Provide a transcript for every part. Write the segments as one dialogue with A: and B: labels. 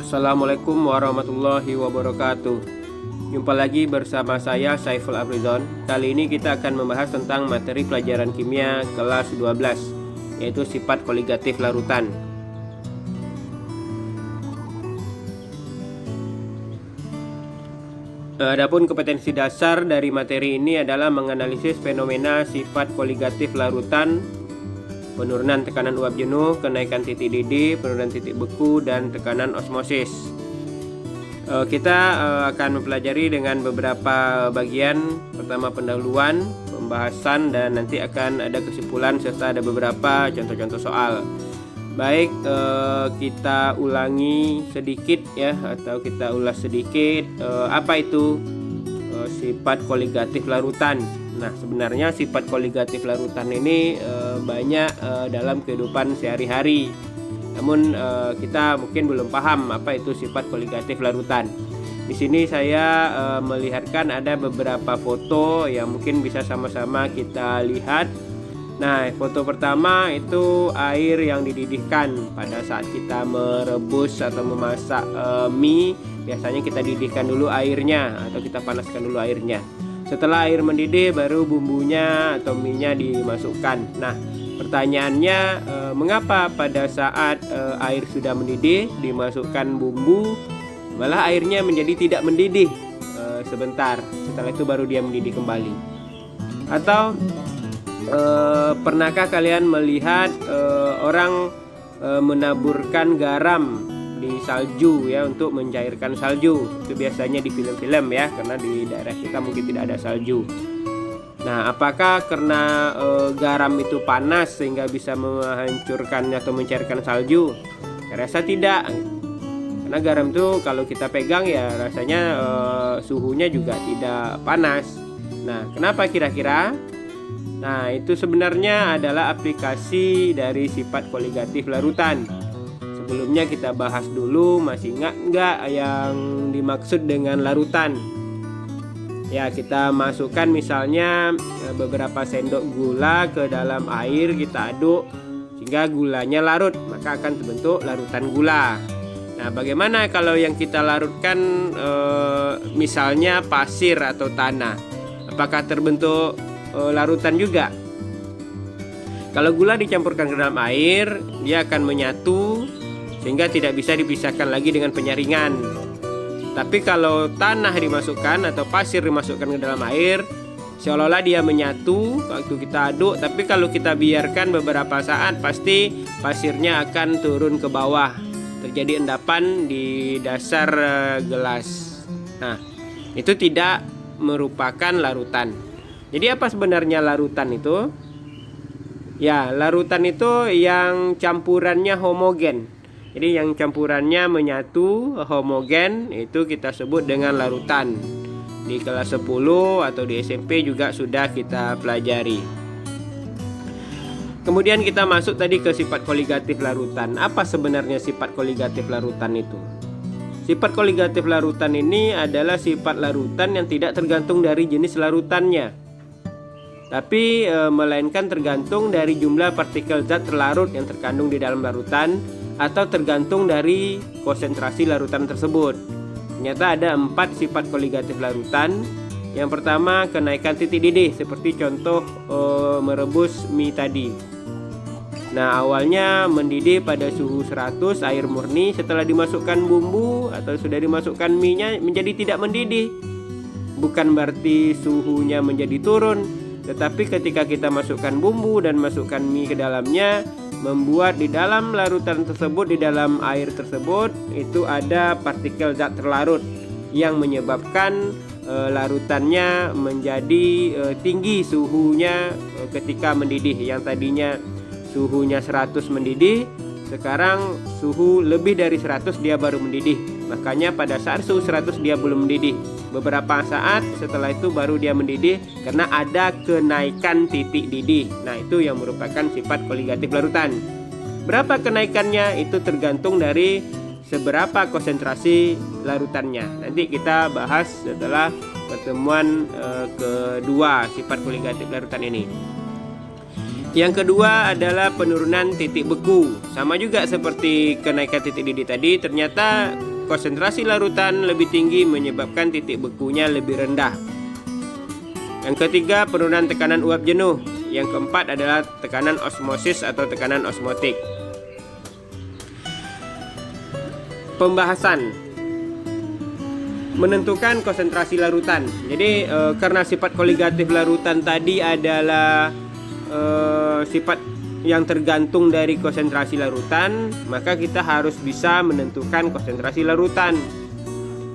A: Assalamualaikum warahmatullahi wabarakatuh. Jumpa lagi bersama saya Saiful Afrizon. Kali ini kita akan membahas tentang materi pelajaran kimia kelas 12, yaitu sifat koligatif larutan. Adapun kompetensi dasar dari materi ini adalah menganalisis fenomena sifat koligatif larutan, penurunan tekanan uap jenuh, kenaikan titik didih, penurunan titik beku, dan tekanan osmosis. Kita akan mempelajari dengan beberapa bagian. Pertama pendahuluan, pembahasan, dan nanti akan ada kesimpulan serta ada beberapa contoh-contoh soal. Baik, kita ulangi sedikit ya, atau kita ulas sedikit apa itu sifat koligatif larutan. Nah, sebenarnya sifat koligatif larutan ini banyak dalam kehidupan sehari-hari. Namun kita mungkin belum paham apa itu sifat koligatif larutan. Di sini saya melihatkan ada beberapa foto yang mungkin bisa sama-sama kita lihat. Nah, foto pertama itu air yang dididihkan pada saat kita merebus atau memasak mie. Biasanya kita didihkan dulu airnya atau kita panaskan dulu airnya. Setelah air mendidih baru bumbunya atau mie-nya dimasukkan. Nah, pertanyaannya mengapa pada saat air sudah mendidih dimasukkan bumbu malah airnya menjadi tidak mendidih sebentar, setelah itu baru dia mendidih kembali? Atau pernahkah kalian melihat orang menaburkan garam di salju ya untuk mencairkan salju? Itu biasanya di film-film ya, karena di daerah kita mungkin tidak ada salju. Nah, apakah karena garam itu panas sehingga bisa menghancurkan atau mencairkan salju? Saya rasa tidak. Karena garam itu kalau kita pegang ya rasanya suhunya juga tidak panas. Nah, kenapa kira-kira? Nah, itu sebenarnya adalah aplikasi dari sifat koligatif larutan. Sebelumnya kita bahas dulu, masih ingat nggak yang dimaksud dengan larutan? Ya, kita masukkan misalnya beberapa sendok gula ke dalam air, kita aduk sehingga gulanya larut, maka akan terbentuk larutan gula. Nah, bagaimana kalau yang kita larutkan misalnya pasir atau tanah? Apakah terbentuk larutan juga? Kalau gula dicampurkan ke dalam air, dia akan menyatu sehingga tidak bisa dipisahkan lagi dengan penyaringan. Tapi kalau tanah dimasukkan atau pasir dimasukkan ke dalam air, seolah-olah dia menyatu waktu kita aduk, tapi kalau kita biarkan beberapa saat pasti pasirnya akan turun ke bawah, terjadi endapan di dasar gelas. Nah, itu tidak merupakan larutan. Jadi apa sebenarnya larutan itu? Ya, larutan itu yang campurannya homogen. Jadi yang campurannya menyatu, homogen, itu kita sebut dengan larutan. Di kelas 10 atau di SMP juga sudah kita pelajari. Kemudian kita masuk tadi ke sifat koligatif larutan. Apa sebenarnya sifat koligatif larutan itu? Sifat koligatif larutan ini adalah sifat larutan yang tidak tergantung dari jenis larutannya, tapi melainkan tergantung dari jumlah partikel zat terlarut yang terkandung di dalam larutan atau tergantung dari konsentrasi larutan tersebut. Ternyata ada 4 sifat koligatif larutan. Yang pertama, kenaikan titik didih, seperti contoh merebus mie tadi. Nah, awalnya mendidih pada suhu 100 air murni, setelah dimasukkan bumbu atau sudah dimasukkan mie-nya menjadi tidak mendidih. Bukan berarti suhunya menjadi turun, tetapi ketika kita masukkan bumbu dan masukkan mie ke dalamnya, membuat di dalam larutan tersebut, di dalam air tersebut, itu ada partikel zat terlarut yang menyebabkan larutannya menjadi tinggi suhunya ketika mendidih. Yang tadinya suhunya 100 mendidih, sekarang suhu lebih dari 100 dia baru mendidih. Makanya pada saat suhu 100 dia belum mendidih. Beberapa saat setelah itu baru dia mendidih karena ada kenaikan titik didih. Nah, itu yang merupakan sifat koligatif larutan. Berapa kenaikannya itu tergantung dari seberapa konsentrasi larutannya. Nanti kita bahas setelah pertemuan kedua sifat koligatif larutan ini. Yang kedua adalah penurunan titik beku. Sama juga seperti kenaikan titik didih tadi, ternyata konsentrasi larutan lebih tinggi menyebabkan titik bekunya lebih rendah. Yang ketiga, penurunan tekanan uap jenuh. Yang keempat adalah tekanan osmosis atau tekanan osmotik. Pembahasan menentukan konsentrasi larutan. Jadi karena sifat koligatif larutan tadi adalah sifat yang tergantung dari konsentrasi larutan, maka kita harus bisa menentukan konsentrasi larutan.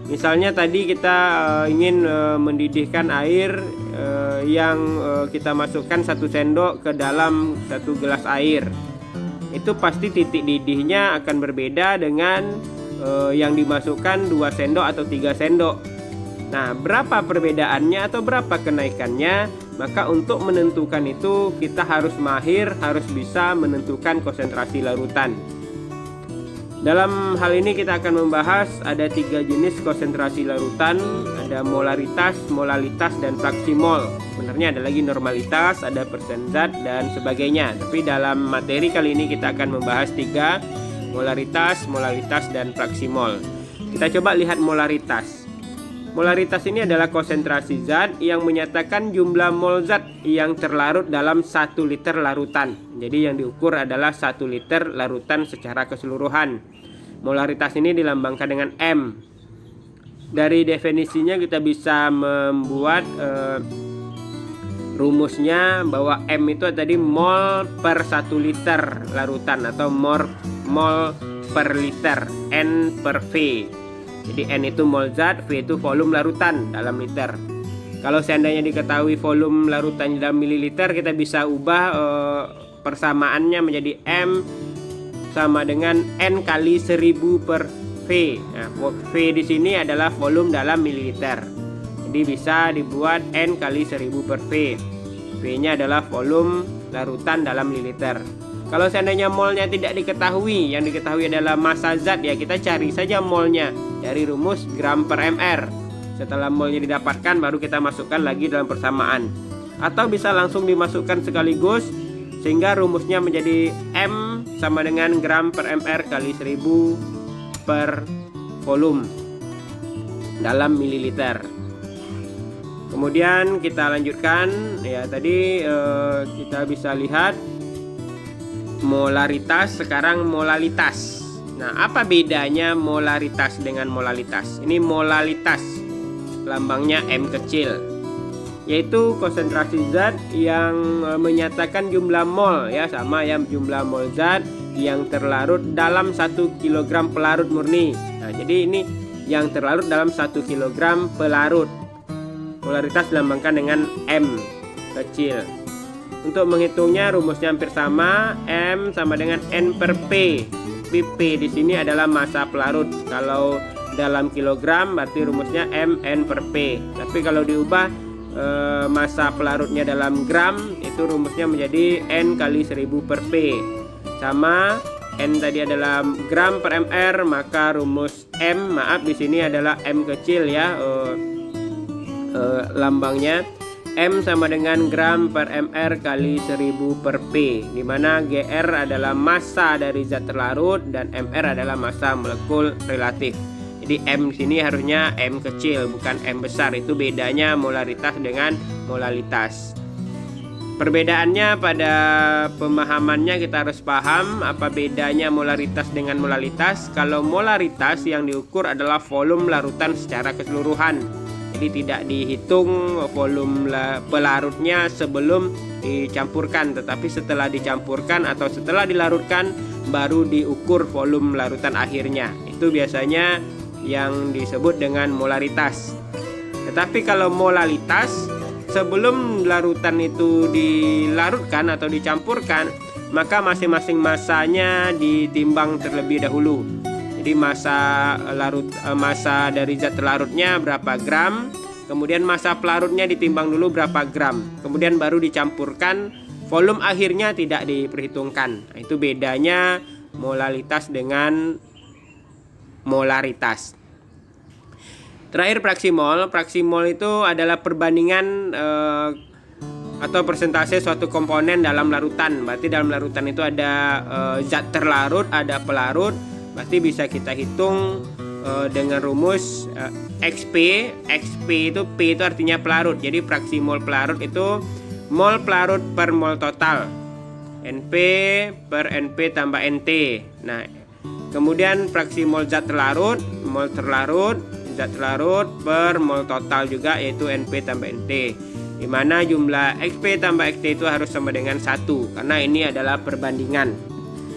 A: Misalnya tadi kita ingin mendidihkan air yang kita masukkan 1 sendok ke dalam 1 gelas air. Itu pasti titik didihnya akan berbeda dengan yang dimasukkan 2 sendok atau 3 sendok. Nah, berapa perbedaannya atau berapa kenaikannya? Maka untuk menentukan itu kita harus mahir, harus bisa menentukan konsentrasi larutan. Dalam hal ini kita akan membahas ada 3 jenis konsentrasi larutan. Ada molaritas, molalitas, dan fraksimol. Sebenarnya ada lagi normalitas, ada persen zat, dan sebagainya. Tapi dalam materi kali ini kita akan membahas 3: molaritas, molalitas, dan fraksimol. Kita coba lihat molaritas. Molaritas ini adalah konsentrasi zat yang menyatakan jumlah mol zat yang terlarut dalam 1 liter larutan. Jadi yang diukur adalah 1 liter larutan secara keseluruhan. Molaritas ini dilambangkan dengan M. Dari definisinya kita bisa membuat rumusnya bahwa M itu tadi mol per 1 liter larutan atau mol per liter, N per V. Jadi N itu mol zat, V itu volume larutan dalam liter. Kalau seandainya diketahui volume larutan dalam mililiter, kita bisa ubah persamaannya menjadi M sama dengan N kali 1000 per V. Nah, V di sini adalah volume dalam mililiter. Jadi bisa dibuat N kali 1000 per V. V-nya adalah volume larutan dalam mililiter. Kalau seandainya molnya tidak diketahui, yang diketahui adalah massa zat, ya kita cari saja molnya dari rumus gram per mr. Setelah molnya didapatkan, baru kita masukkan lagi dalam persamaan. Atau bisa langsung dimasukkan sekaligus, sehingga rumusnya menjadi M sama dengan gram per mr kali 1000 per volume dalam mililiter. Kemudian kita lanjutkan, ya tadi kita bisa lihat molaritas, sekarang molalitas. Nah, apa bedanya molaritas dengan molalitas? Ini molalitas, lambangnya M kecil, yaitu konsentrasi zat yang menyatakan jumlah mol, ya sama ya, jumlah mol zat yang terlarut dalam 1 kg pelarut murni. Nah, jadi ini yang terlarut dalam 1 kg pelarut. Molaritas dilambangkan dengan M kecil. Untuk menghitungnya rumusnya hampir sama, M sama dengan N per P. P di sini adalah massa pelarut. Kalau dalam kilogram berarti rumusnya M N per P. Tapi kalau diubah massa pelarutnya dalam gram, itu rumusnya menjadi N kali 1000 per P. Sama N tadi adalah gram per mr, maka rumus M, maaf di sini adalah M kecil ya, lambangnya M sama dengan gram per mr kali 1000 per P, di mana Gr adalah massa dari zat terlarut dan Mr adalah massa molekul relatif. Jadi M di sini harusnya M kecil bukan M besar. Itu bedanya molaritas dengan molalitas. Perbedaannya pada pemahamannya kita harus paham apa bedanya molaritas dengan molalitas. Kalau molaritas yang diukur adalah volume larutan secara keseluruhan. Jadi tidak dihitung volume pelarutnya sebelum dicampurkan, tetapi setelah dicampurkan atau setelah dilarutkan baru diukur volume larutan akhirnya. Itu biasanya yang disebut dengan molaritas. Tetapi kalau molalitas, sebelum larutan itu dilarutkan atau dicampurkan, maka masing-masing massanya ditimbang terlebih dahulu. Jadi massa dari zat terlarutnya berapa gram, kemudian massa pelarutnya ditimbang dulu berapa gram, kemudian baru dicampurkan, volume akhirnya tidak diperhitungkan. Nah, itu bedanya molalitas dengan molaritas. Terakhir fraksimol. Fraksimol itu adalah perbandingan atau persentase suatu komponen dalam larutan. Berarti dalam larutan itu ada zat terlarut, ada pelarut. Berarti bisa kita hitung dengan rumus XP. XP itu P itu artinya pelarut. Jadi fraksi mol pelarut itu mol pelarut per mol total. NP per NP tambah NT. Nah, kemudian fraksi mol zat terlarut, zat terlarut per mol total juga, yaitu NP tambah NT. Di mana jumlah XP tambah XT itu harus sama dengan 1, karena ini adalah perbandingan.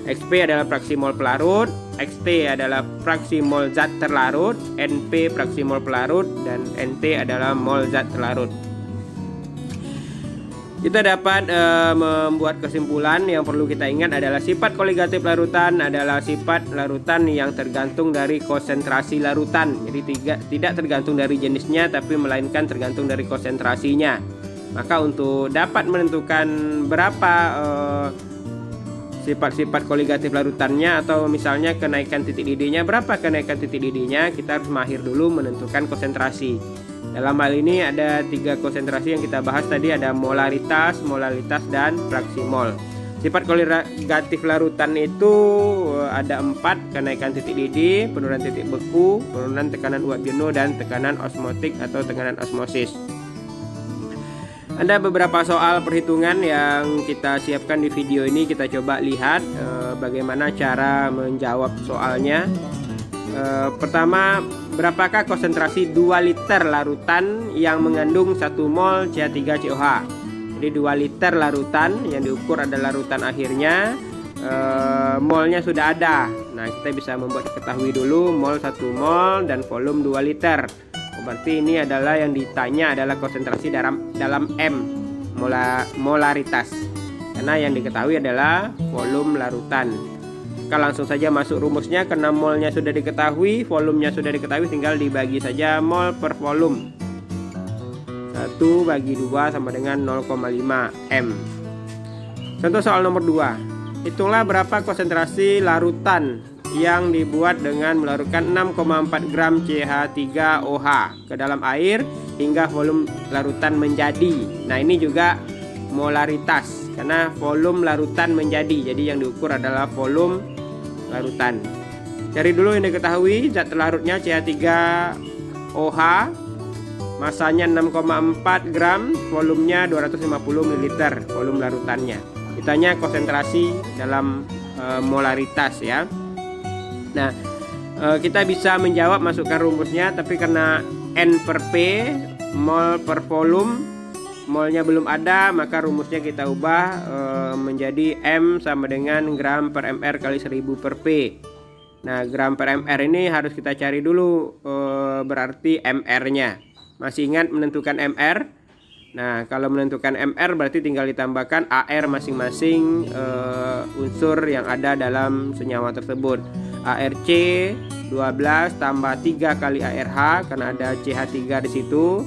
A: XP adalah fraksi mol pelarut, XT adalah fraksi mol zat terlarut, NP fraksi mol pelarut, dan NT adalah mol zat terlarut. Kita dapat membuat kesimpulan. Yang perlu kita ingat adalah sifat koligatif larutan adalah sifat larutan yang tergantung dari konsentrasi larutan. Jadi tidak tergantung dari jenisnya, tapi melainkan tergantung dari konsentrasinya. Maka untuk dapat menentukan berapa sifat-sifat koligatif larutannya, atau misalnya kenaikan titik didihnya, berapa kenaikan titik didihnya, kita harus mahir dulu menentukan konsentrasi. Dalam hal ini ada 3 konsentrasi yang kita bahas tadi, ada molaritas, molalitas, dan fraksi mol. Sifat koligatif larutan itu ada 4: kenaikan titik didih, penurunan titik beku, penurunan tekanan uap jenuh, dan tekanan osmotik atau tekanan osmosis. Ada beberapa soal perhitungan yang kita siapkan di video ini. Kita coba lihat bagaimana cara menjawab soalnya. Pertama, berapakah konsentrasi 2 liter larutan yang mengandung 1 mol CH3COH? Jadi 2 liter larutan yang diukur adalah larutan akhirnya, molnya sudah ada. Nah, kita bisa membuat diketahui dulu mol 1 mol dan volume 2 liter. Berarti ini adalah yang ditanya adalah konsentrasi dalam M, molaritas. Karena yang diketahui adalah volume larutan. Kita langsung saja masuk rumusnya, karena molnya sudah diketahui, volumenya sudah diketahui, tinggal dibagi saja mol per volume. 1 bagi 2 sama dengan 0,5 M. Contoh soal nomor 2. Hitunglah berapa konsentrasi larutan yang dibuat dengan melarutkan 6,4 gram CH3OH ke dalam air hingga volume larutan menjadi. Nah, ini juga molaritas, karena volume larutan menjadi. Jadi yang diukur adalah volume larutan. Cari dulu yang diketahui. Zat terlarutnya CH3OH, masanya 6,4 gram, volumenya 250 ml, volume larutannya. Ditanya konsentrasi dalam molaritas ya. Nah, kita bisa menjawab, masukkan rumusnya, tapi karena N per P, mol per volume, molnya belum ada, maka rumusnya kita ubah menjadi M sama dengan gram per mR kali 1000 per P. Nah, gram per mR ini harus kita cari dulu berarti mR-nya. Masih ingat menentukan mR? Nah, kalau menentukan mR berarti tinggal ditambahkan AR masing-masing unsur yang ada dalam senyawa tersebut. ARC 12 tambah 3 kali ARH, karena ada CH3 di situ,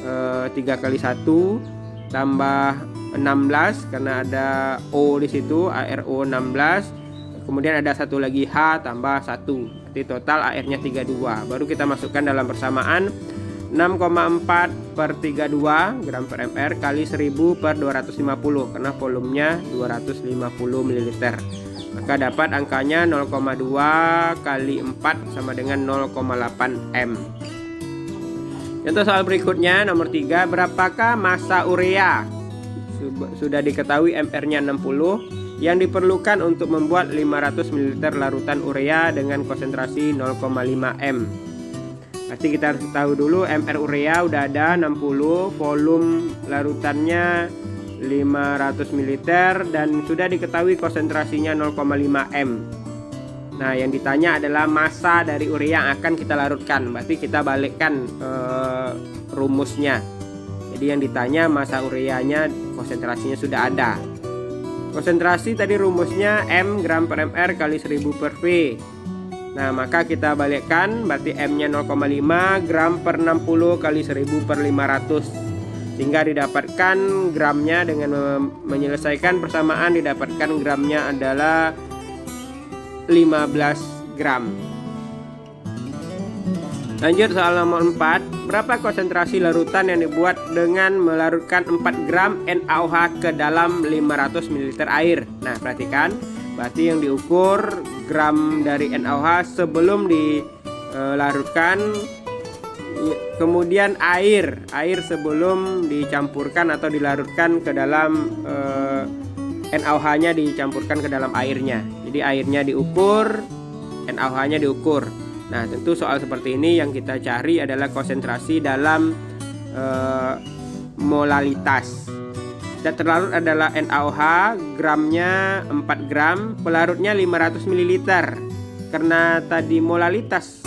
A: 3 kali 1 tambah 16 karena ada O di situ, ARO 16. Kemudian ada satu lagi H tambah 1. Jadi total AR-nya 32. Baru kita masukkan dalam persamaan 6,4 per 32 gram per mR kali 1000 per 250, karena volumenya 250 ml. Maka dapat angkanya 0,2 kali 4 sama dengan 0,8 M. Contoh soal berikutnya nomor 3. Berapakah massa urea? Sudah diketahui MR-nya 60 yang diperlukan untuk membuat 500 ml larutan urea dengan konsentrasi 0,5 M. Pasti kita harus tahu dulu MR urea udah ada 60, volume larutannya 500 ml dan sudah diketahui konsentrasinya 0,5 M. Nah, yang ditanya adalah massa dari urea yang akan kita larutkan. Berarti kita balikkan rumusnya. Jadi yang ditanya massa ureanya, konsentrasinya sudah ada. Konsentrasi tadi rumusnya M gram per mR kali 1000 per V. Nah, maka kita balikkan, berarti M-nya 0,5 gram per 60 kali 1000 per 500. Sehingga didapatkan gramnya dengan menyelesaikan persamaan, didapatkan gramnya adalah 15 gram. Lanjut soal nomor 4. Berapa konsentrasi larutan yang dibuat dengan melarutkan 4 gram NaOH ke dalam 500 ml air? Nah, perhatikan, berarti yang diukur gram dari NaOH sebelum larutkan. Kemudian air sebelum dicampurkan atau dilarutkan ke dalam NaOH-nya dicampurkan ke dalam airnya. Jadi airnya diukur, NaOH-nya diukur. Nah, tentu soal seperti ini yang kita cari adalah konsentrasi dalam molalitas. Zat terlarut adalah NaOH, gramnya 4 gram, pelarutnya 500 ml. Karena tadi molalitas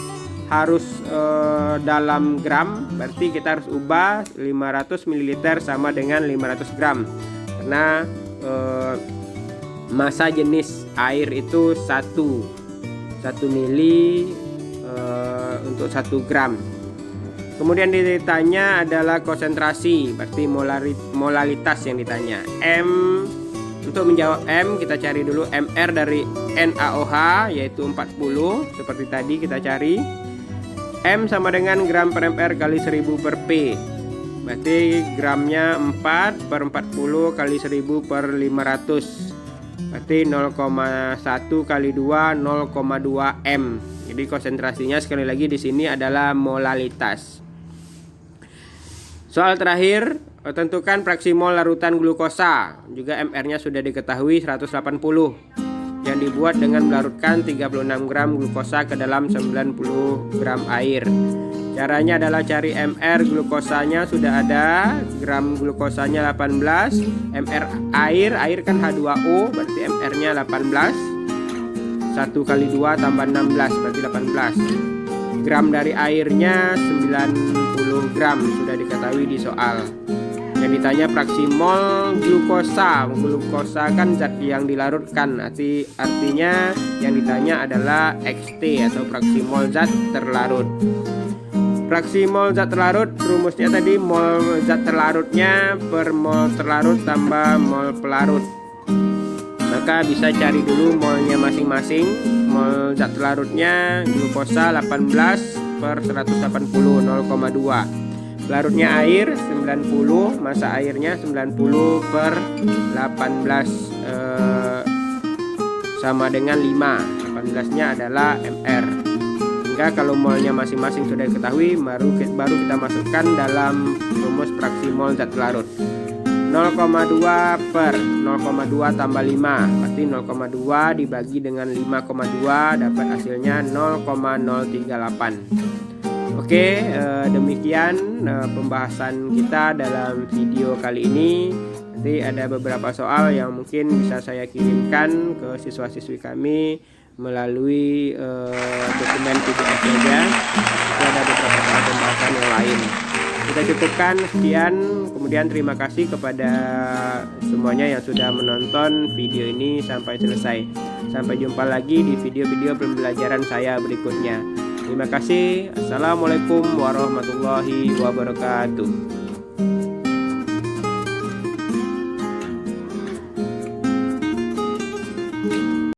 A: harus dalam gram, berarti kita harus ubah 500 ml sama dengan 500 gram. Karena massa jenis air itu 1 mili untuk 1 gram. Kemudian ditanya adalah konsentrasi, berarti molalitas yang ditanya. Untuk menjawab M, kita cari dulu MR dari NaOH, yaitu 40, seperti tadi kita cari. M sama dengan gram per mR kali 1000 per P. Berarti gramnya 4 per 40 kali 1000 per 500. Berarti 0,1 kali 2 0,2 M. Jadi konsentrasinya sekali lagi di sini adalah molalitas. Soal terakhir, tentukan fraksi mol larutan glukosa. Juga MR-nya sudah diketahui 180. Yang dibuat dengan melarutkan 36 gram glukosa ke dalam 90 gram air. Caranya adalah cari MR glukosanya sudah ada, gram glukosanya 18, MR air kan H2O, berarti MR-nya 18. 1 kali 2 tambah 16 berarti 18. Gram dari airnya 90 gram sudah diketahui di soal. Yang ditanya fraksi mol glukosa. Glukosa kan zat yang dilarutkan, artinya yang ditanya adalah XT atau fraksi mol zat terlarut. Fraksi mol zat terlarut, rumusnya tadi mol zat terlarutnya per mol terlarut tambah mol pelarut. Maka bisa cari dulu molnya masing-masing. Mol zat terlarutnya glukosa 18 per 180 0,2. Pelarutnya air 90, massa airnya 90 per 18 sama dengan 5. 18-nya adalah MR. Hingga kalau molnya masing-masing sudah diketahui, baru kita masukkan dalam rumus fraksi mol zat terlarut. 0,2 per 0,2 tambah 5, berarti 0,2 dibagi dengan 5,2 dapat hasilnya 0,038. Oke, demikian pembahasan kita dalam video kali ini. Nanti ada beberapa soal yang mungkin bisa saya kirimkan ke siswa-siswi kami melalui dokumen PDF saja. Ada beberapa soal pembahasan yang lain. Kita cukupkan sekian. Kemudian terima kasih kepada semuanya yang sudah menonton video ini sampai selesai. Sampai jumpa lagi di video-video pembelajaran saya berikutnya. Terima kasih. Assalamualaikum warahmatullahi wabarakatuh.